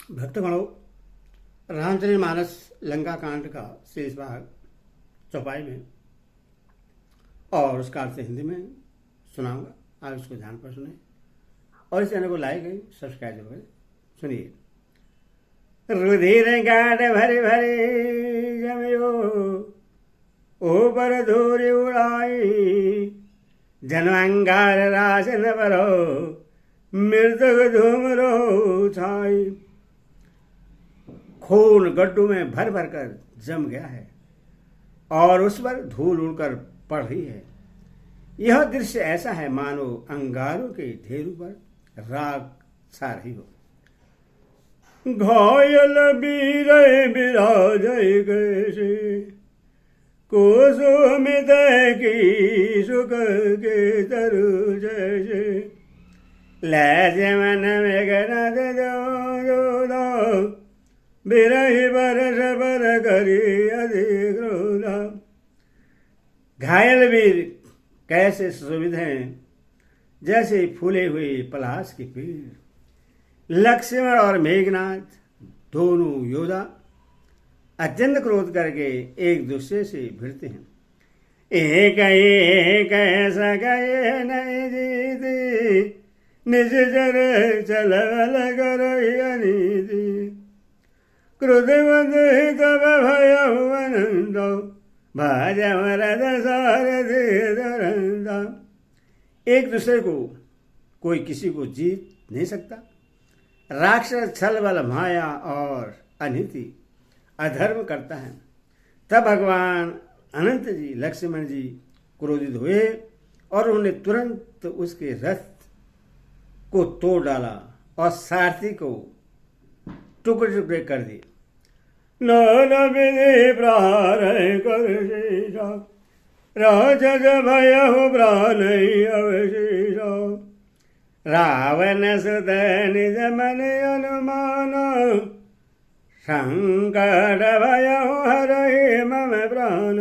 भक्तगणों, रामचरितमानस लंका कांड का शेष भाग चौपाई में और उसका अर्थ हिंदी में सुनाऊंगा। आप इसको ध्यान पर सुने और इस चैनल को लाइक करें, सब्सक्राइब जरूर करें। सुनिए। रुधिर गाढ़ भरे भरे जमयो, ऊपर धूरी उड़ाई, जनअंगार राशन भरो, मृतक धूम रो छाई। खून गड्ढों में भर भर कर जम गया है और उस पर धूल उड़कर पड़ रही है। यह दृश्य ऐसा है मानो अंगारों के ढेरों पर राख छा रही हो। घायल वीर विराज कैसे, कुसुमित की सुख के तरु जैसे, लैजमन में गणद दो बिरही बरस बर करी अधिक्रोधा। घायल वीर कैसे सुविध हैं जैसे फूले हुए पलाश के पेड़। लक्ष्मण और मेघनाथ दोनों योद्धा अत्यंत क्रोध करके एक दूसरे से भिड़ते हैं। एक ऐसा गए नहीं जीती, निज जर चल कर अनीति। क्रोधवंत तब भय अनंत, भाजमरद सारथी धरंता। एक दूसरे को कोई किसी को जीत नहीं सकता। राक्षस छल बल माया और अनीति अधर्म करता है। तब भगवान अनंत जी लक्ष्मण जी क्रोधित हुए और उन्होंने तुरंत उसके रथ को तोड़ डाला और सारथी को टुकड़े टुकड़े कर दिए। नन विधि प्रहार कर शेषा, राजस भय प्राण अवशेषा। रावण सुत निज मन अनुमान, संकट भय हरहि मम प्राण।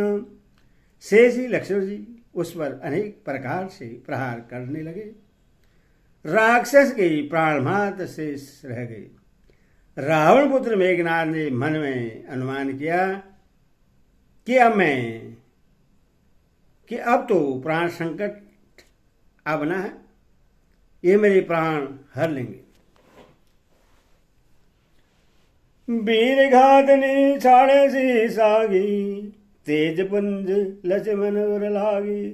शेषी लक्ष्मण जी उस पर अनेक प्रकार से प्रहार करने लगे। राक्षस के प्राण मात्र शेष रह गए। रावण पुत्र मेघनाथ ने मन में अनुमान किया कि अब तो प्राण संकट अब न है, ये मेरे प्राण हर लेंगे। वीर घातनी छाड़े सी सागी, तेज पुंज लक्ष्मण उर लागी।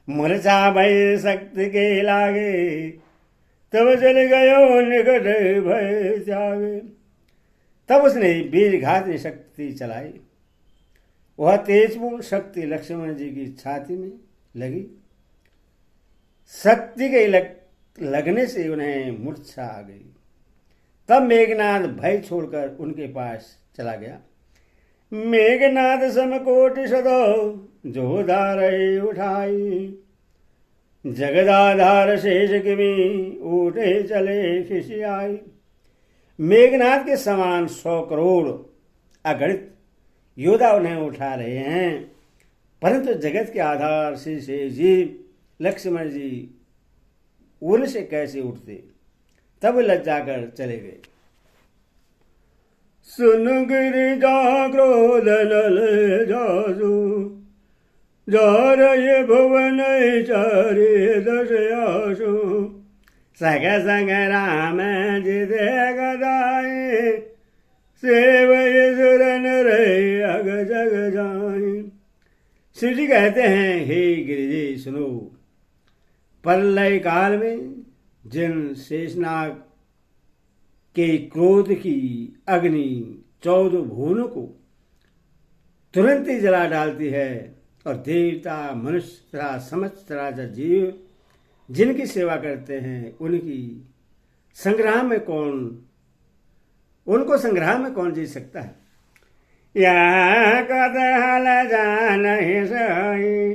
मूर्छा भय शक्ति के लागे, तब चल गयो निकट भय त्यागे। तब उसने वीर घातनी शक्ति चलाई। वह तेजपूर्ण शक्ति लक्ष्मण जी की छाती में लगी। शक्ति के लगने से उन्हें मूर्छा आ गई। तब मेघनाथ भय छोड़कर उनके पास चला गया। मेघनाथ समकोटि सदो, जो धारे उठाई। जगदाधार शेष किमी, उठे चले खिसियाई। मेघनाथ के समान 100 करोड़ अगणित योद्धा उन्हें उठा रहे हैं, परंतु जगत के आधार से जीव लक्ष्मण जी उनसे कैसे उठते। तब लज्जा कर चले गए। सुन गिरिजा क्रोध नल जासु, जारय भुवन चारे दश आसु। सग संग राम जिद गदाई, सेवय सुरन रे अग जग जाई। शिव जी कहते हैं, हे गिरिजे सुनो, प्रलय काल में जिन शेषनाग के क्रोध की अग्नि 14 भुवनों को तुरंत ही जला डालती है और देवता मनुष्य तथा समस्त चराचर जीव जिनकी सेवा करते हैं उनको संग्राम में कौन जीत सकता है। यह कदहल जान सही,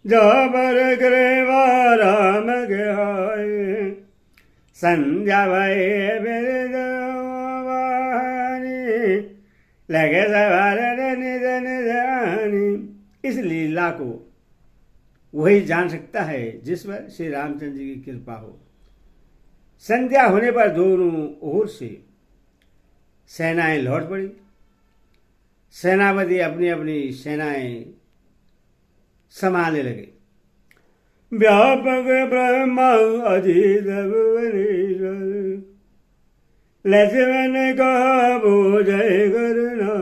जो बर ग्रेवा राम गहाई। संध्या भय बिरदवानी, लगे सवार निज निज आनी। इस लीला को वही जान सकता है जिस पर श्री रामचंद्र जी की कृपा हो। संध्या होने पर दोनों ओर से सेनाएं लौट पड़ी। सेनापति अपनी अपनी सेनाएं संभालने लगे। व्यापक ब्रह्मा अजित भुवनेश्वर, लक्ष्मण का जय करना।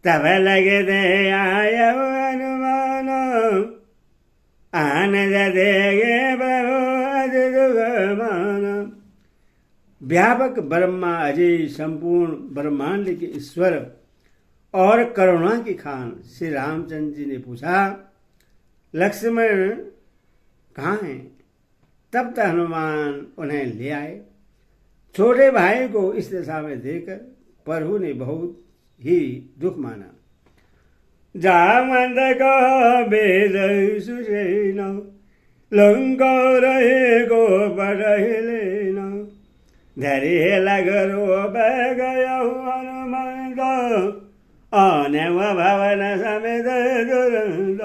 तब लगे दे आय हनुमान, आनंद देगे प्रभु अजित मान। व्यापक ब्रह्मा अजय संपूर्ण ब्रह्मांड के ईश्वर और करुणा की खान श्री रामचंद्र जी ने पूछा, लक्ष्मण कहाँ हैं? तब तक हनुमान उन्हें ले आए। छोटे भाई को इस दशा में देखकर प्रभु ने बहुत ही दुख माना। जामंत का वेद सुसेना, लंका रहे को पढ़े लेना। धैर्य लगरो बह गया हनुमंत, आने भवन समेत दुरंत।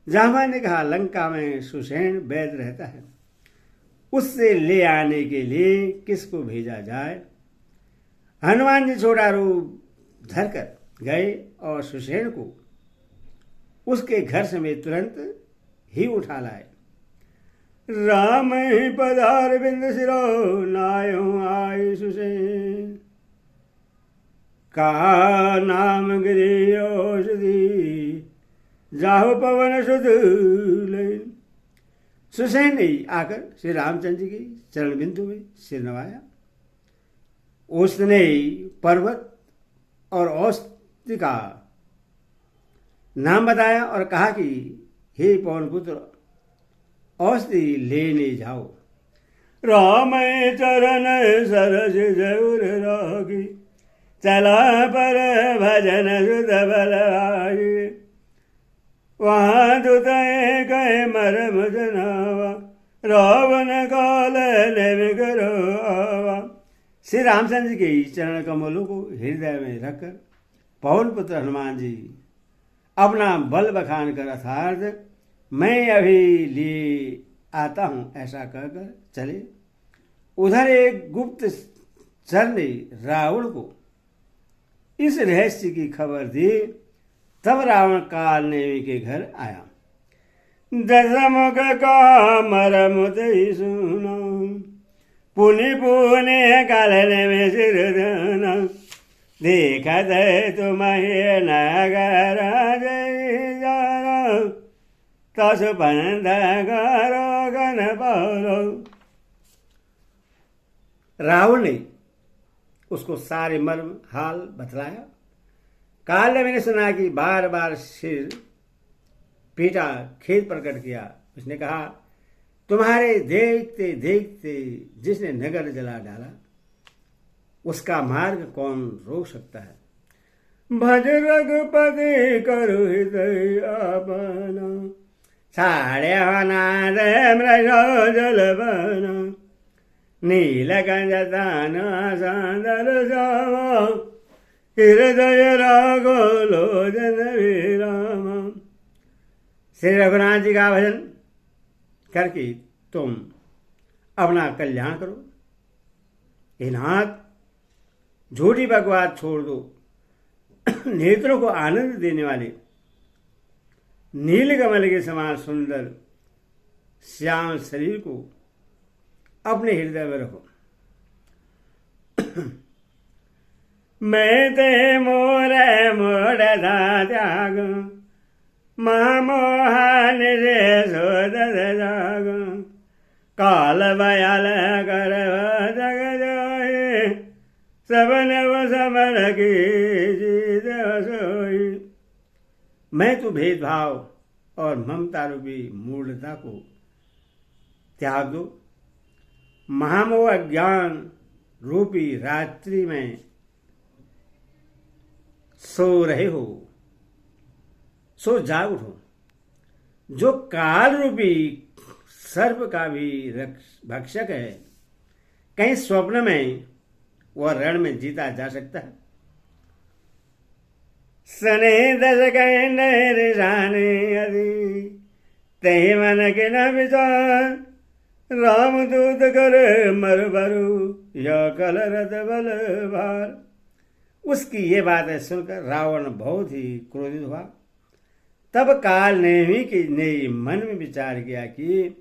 जामन ने कहा, लंका में सुसेन वैद रहता है, उससे ले आने के लिए किसको भेजा जाए? हनुमान जी छोटा रूप धरकर गए और सुसेन को उसके घर समेत तुरंत ही उठा लाए। राम ही पधार बिंद सिरो, नायो आई सुसेन। का नाम गिरी औषधि, जाहो पवन सुध ले। सुसेन ने आकर श्री रामचंद्र जी की चरण बिंदु में सिर नवाया। उसने पर्वत और औषधि का नाम बताया और कहा कि हे पवन पुत्र, औषधि लेने जाओ। राम चरण सरस जौर रागी, चला पर भजन सुध बलवाई। वहाँ दुत कहे मरम जनावा, रावण काल ने करो आवा। श्री रामचंद्र जी के चरण कमलों को हृदय में रखकर पवन पुत्र हनुमान जी अपना बल बखान कर अर्थात मैं अभी लिए आता हूँ ऐसा कहकर चले। उधर एक गुप्त चर ने रावण को इस रहस्य की खबर दी। तब रावण काल नेमी के घर आया। दशमुख का मरम ते सुना, पुनि पुने काल में सिर धना। देखा दे तुम्हें नगर जय जाना, तस बंद करो गन पारो। रावण ने उसको सारे मर्म हाल बतलाया। काल ने मैंने सुना कि बार बार सिर पीटा, खेद प्रकट किया। उसने कहा, तुम्हारे देखते देखते जिसने नगर जला डाला, उसका मार्ग कौन रोक सकता है? भज रघुपति करो हृदय अपना, साढ़े अनाद जल बना। नीलकंठ दान सांदर जावा, हृदय राघो लोचन विराम। श्री रघुनाथ जी का भजन करके तुम अपना कल्याण करो। हे नाथ, झूठी बकवास छोड़ दो। नेत्रों को आनंद देने वाले नील कमल के समान सुंदर श्याम शरीर को अपने हृदय में रखो। मैं ते मोर मोड़ धा त्याग, महामोहन रे सोद जाग। काल बयाल कर जग जाए, सबन वो समर की जीत सोई। मैं तो भेदभाव और ममता रूपी मूढ़ता को त्याग दो। महामोह अज्ञान रूपी रात्रि में सो रहे हो, सो जाग उठो। जो काल रूपी सर्प का भी भक्षक है, कहीं स्वप्न में वह रण में जीता जा सकता है। सने दस कहने रिझाने यदि, तही मन के न विचार। रामदूत करे मर भरू या कल रथ बल भार। उसकी ये बातें सुनकर रावण बहुत ही क्रोधित हुआ। तब काल ने मन में विचार किया कि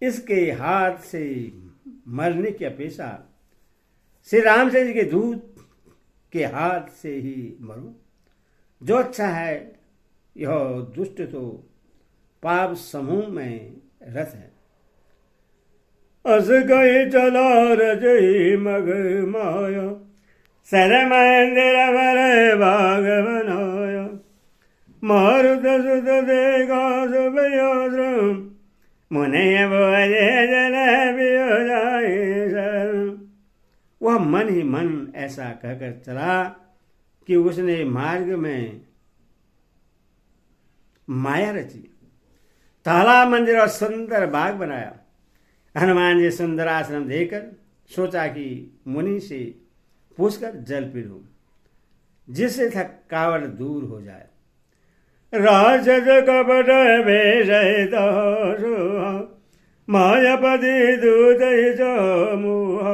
इसके हाथ से मरने की अपेक्षा श्री रामचंद्र जी के दूत के हाथ से ही मरूं, जो अच्छा है। यह दुष्ट तो पाप समूह में रथ है। अस गए चला रजई मग माया, सर मंदिर वर बाग बनाया। मारुत सुत देखा सुभयाश्रम, मुने बोले जल पियो जाए शरण। वह मन ही मन ऐसा कहकर चला कि उसने मार्ग में माया रची, तालाब, मंदिर और सुंदर बाग बनाया। हनुमान जी सुंदर आश्रम देकर सोचा कि मुनि से पूछकर जल पी लूं, जिससे थकावट दूर हो जाए। राजस कपट भेष मायापति दूत मुह,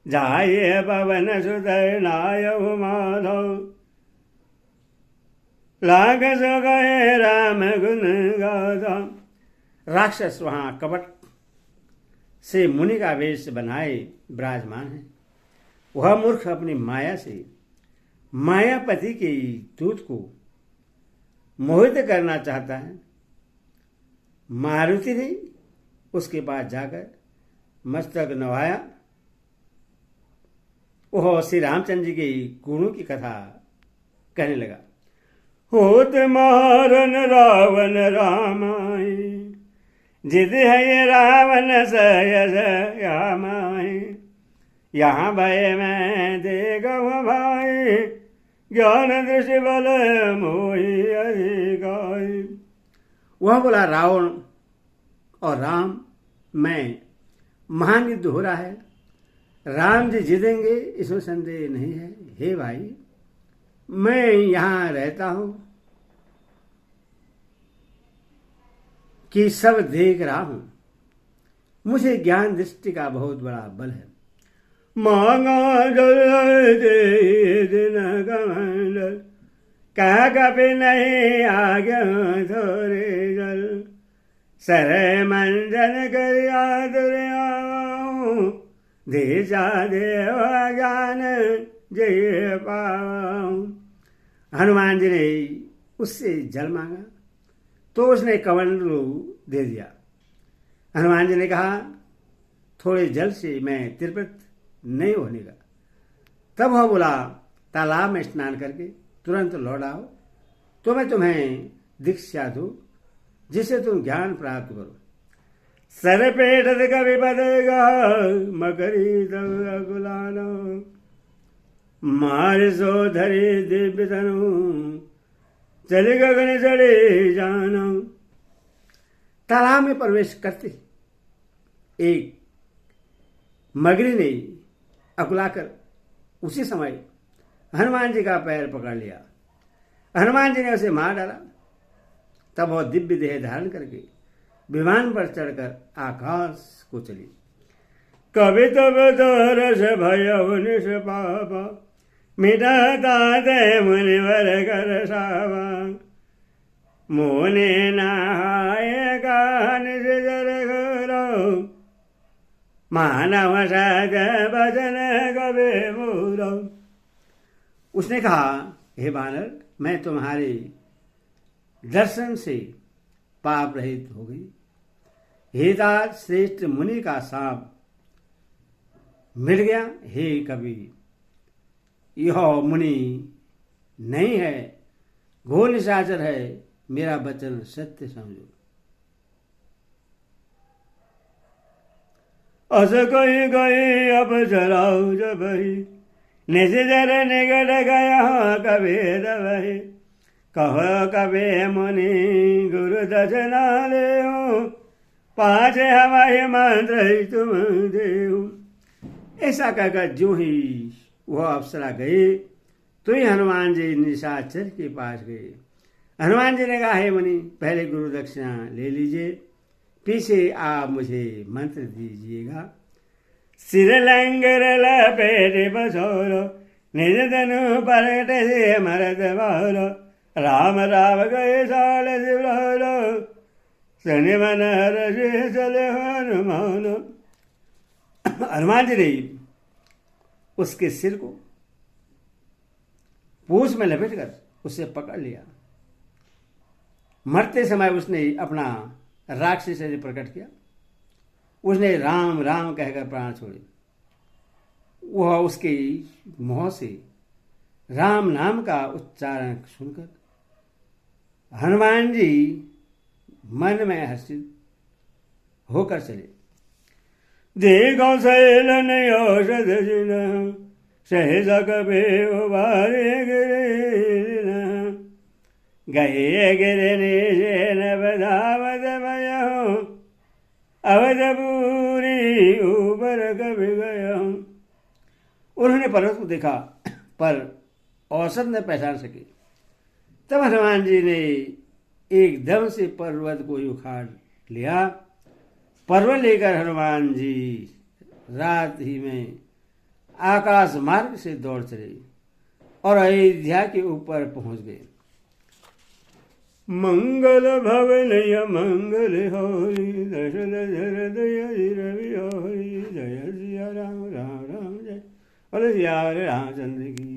जाये पवन सुत नाय माधव। लाग सो गए राम गुण गाथा। राक्षस वहां कपट से मुनि का वेश बनाए विराजमान है। वह मूर्ख अपनी माया से मायापति के दूत को मोहित करना चाहता है। मारुति ने उसके पास जाकर मस्तक नवाया। वह श्री रामचंद्र जी के गुणों की कथा कहने लगा। होत मारन रावण रामाय, जिद है रावण सयस यामाय। यहाँ भय मैं देखो भाई, ज्ञान दृष्टि बल मोहि अधिकाई। वह बोला, रावण और राम में महान युद्ध हो रहा है। राम जी जीतेंगे इसमें संदेह नहीं है। हे भाई, मैं यहां रहता हूं कि सब देख रहा हूं। मुझे ज्ञान दृष्टि का बहुत बड़ा बल है। मांगा जल दिन कमंडल, कहा कभी नहीं आज्ञा थोरे जल। सर मंजन कर आदर आऊं, देजा देव ज्ञान जय पाऊं। हनुमान जी ने उससे जल मांगा तो उसने कमंडलू दे दिया। हनुमान जी ने कहा, थोड़े जल से मैं तृप्त नहीं होने का। तब वह बोला, तालाब में स्नान करके तुरंत लौट आओ तो मैं तुम्हें दीक्षा दूं, जिससे तुम ज्ञान प्राप्त करो। सर पेट कवि बदेगा मकरी तब गुलानो, मार सो धरे दिव्य तनु, चले गगन चढ़े जानो। तालाब में प्रवेश करते एक मगरी ने अकुलाकर उसी समय हनुमान जी का पैर पकड़ लिया। हनुमान जी ने उसे मार डाला। तब वह दिव्य देह धारण करके विमान पर चढ़कर आकाश को चली। कभी तब रस भय निष्पापा, मिटाता दे मुनिवर कर सावा। मोने नहाय का निजर घरो, मानव सज भजन कबे मूरो। उसने कहा, हे बानर, मैं तुम्हारे दर्शन से पाप रहित हो गई। हे दास, श्रेष्ठ मुनि का साप मिट गया। हे कवि, यह मुनि नहीं है, घोर निशाचर है। मेरा वचन सत्य समझो। अस कही गई अब जराओ जब निज जर निगट गया कबे दबही। कहो कबे मुनि गुरु दक्षिणा ले, पाछे हमारे मंत्र तुम देऊ। ऐसा कहकर जो ही वह अप्सरा गई तो ही हनुमान जी निशाचर के पास गए। हनुमान जी ने कहा, हे मुनि, पहले गुरु दक्षिणा ले लीजिए, पीछे आप मुझे मंत्र दीजिएगा। सिर लंगर लपेट बसोरो, निज तनु पलट से मरद बारो, राम राव गए साल सिवरो, शनि मन हर्ष चले हनुमान। हनुमान जी ने उसके सिर को पूंछ में लपेटकर उसे पकड़ लिया। मरते समय उसने अपना राक्षसी शरीर प्रकट किया। उसने राम राम कहकर प्राण छोड़े। वह उसके मुंह से राम नाम का उच्चारण सुनकर हनुमान जी मन में हर्षित होकर चले। देखो शैलन औषध जिन, सहज कबे उबारे गिरिन, गए गिरने बधावत भयो, अवधपुरी ऊपर कभी गया। उन्होंने पर्वत को देखा पर औसत न पहचान सके। तब हनुमान जी ने एकदम से पर्वत को उखाड़ लिया। पर्वत लेकर हनुमान जी रात ही में आकाश मार्ग से दौड़ चले और अयोध्या के ऊपर पहुंच गए। मंगल भवन मंगल होरी, दशरथ जय रवि होरी, जय सिया राम राम राम जय। बोले सिया रामचंद्र की।